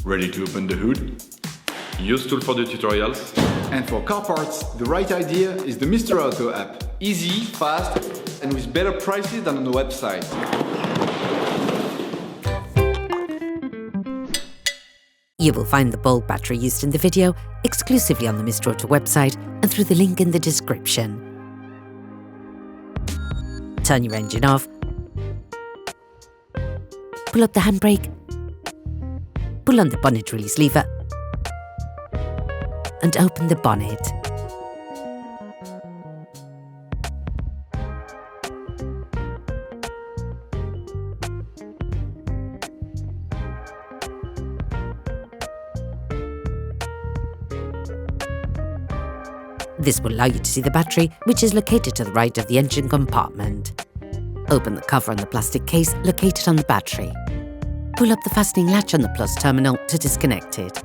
Ready to open the hood? Usetool for the tutorials. And for car parts, the right idea is the Mr. Auto app. Easy, fast, and with better prices than on the website. You will find the bulb battery used in the video exclusively on the Mr. Auto website and through the link in the description. Turn your engine off. Pull up the handbrake. Pull on the bonnet release lever and open the bonnet. This will allow you to see the battery, which is located to the right of the engine compartment. Open the cover on the plastic case located on the battery. Pull up the fastening latch on the plus terminal to disconnect it.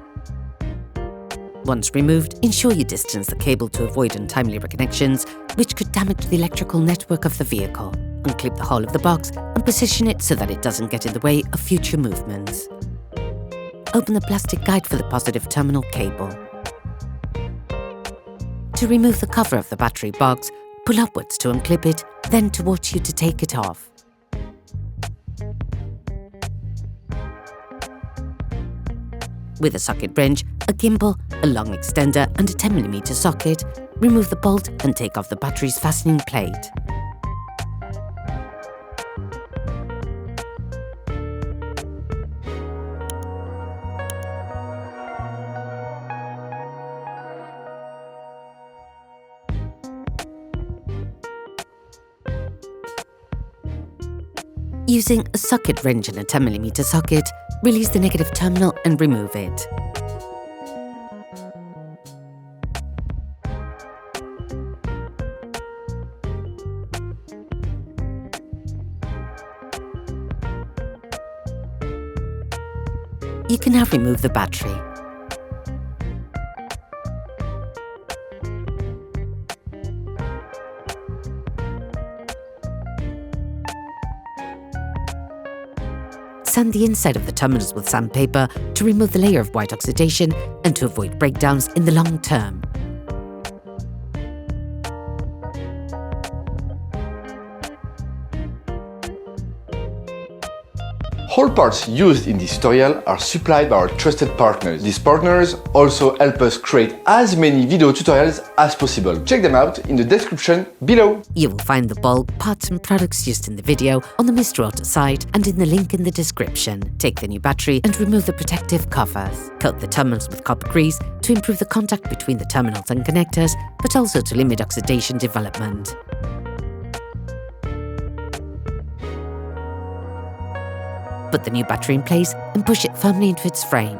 Once removed, ensure you distance the cable to avoid untimely reconnections, which could damage the electrical network of the vehicle. Unclip the whole of the box and position it so that it doesn't get in the way of future movements. Open the plastic guide for the positive terminal cable. To remove the cover of the battery box, pull upwards to unclip it, then towards you to take it off. With a socket wrench, a gimbal, a long extender and a 10mm socket, remove the bolt and take off the battery's fastening plate. Using a socket wrench and a 10mm socket, release the negative terminal and remove it. You can now remove the battery. Sand the inside of the terminals with sandpaper to remove the layer of white oxidation and to avoid breakdowns in the long term. All parts used in this tutorial are supplied by our trusted partners. These partners also help us create as many video tutorials as possible. Check them out in the description below. You will find the bulb, parts and products used in the video on the Mr. Auto site and in the link in the description. Take the new battery and remove the protective covers. Coat the terminals with copper grease to improve the contact between the terminals and connectors, but also to limit oxidation development. Put the new battery in place and push it firmly into its frame.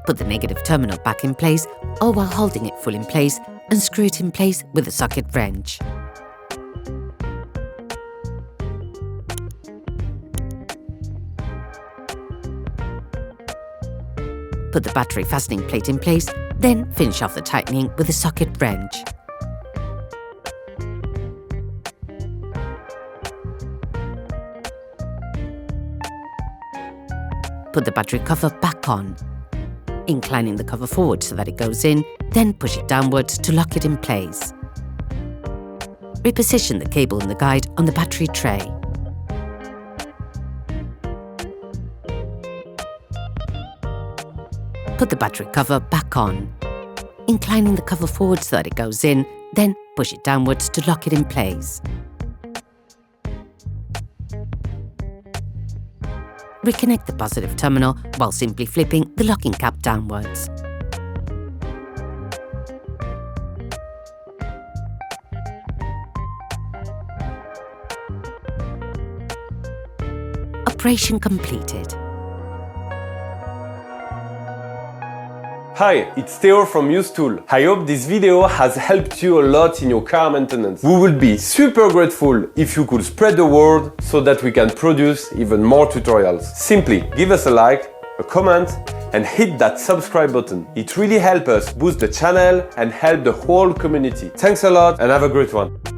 Put the negative terminal back in place, or while holding it full in place, and screw it in place with a socket wrench. Put the battery fastening plate in place, then finish off the tightening with a socket wrench. Put the battery cover back on, inclining the cover forward so that it goes in, then push it downwards to lock it in place. Reposition the cable and the guide on the battery tray. Put the battery cover back on, inclining the cover forward so that it goes in, then push it downwards to lock it in place. Reconnect the positive terminal while simply flipping the locking cap downwards. Operation completed. Hi, it's Theo from Usetool. I hope this video has helped you a lot in your car maintenance. We would be super grateful if you could spread the word so that we can produce even more tutorials. Simply give us a like, a comment, and hit that subscribe button. It really helps us boost the channel and help the whole community. Thanks a lot and have a great one.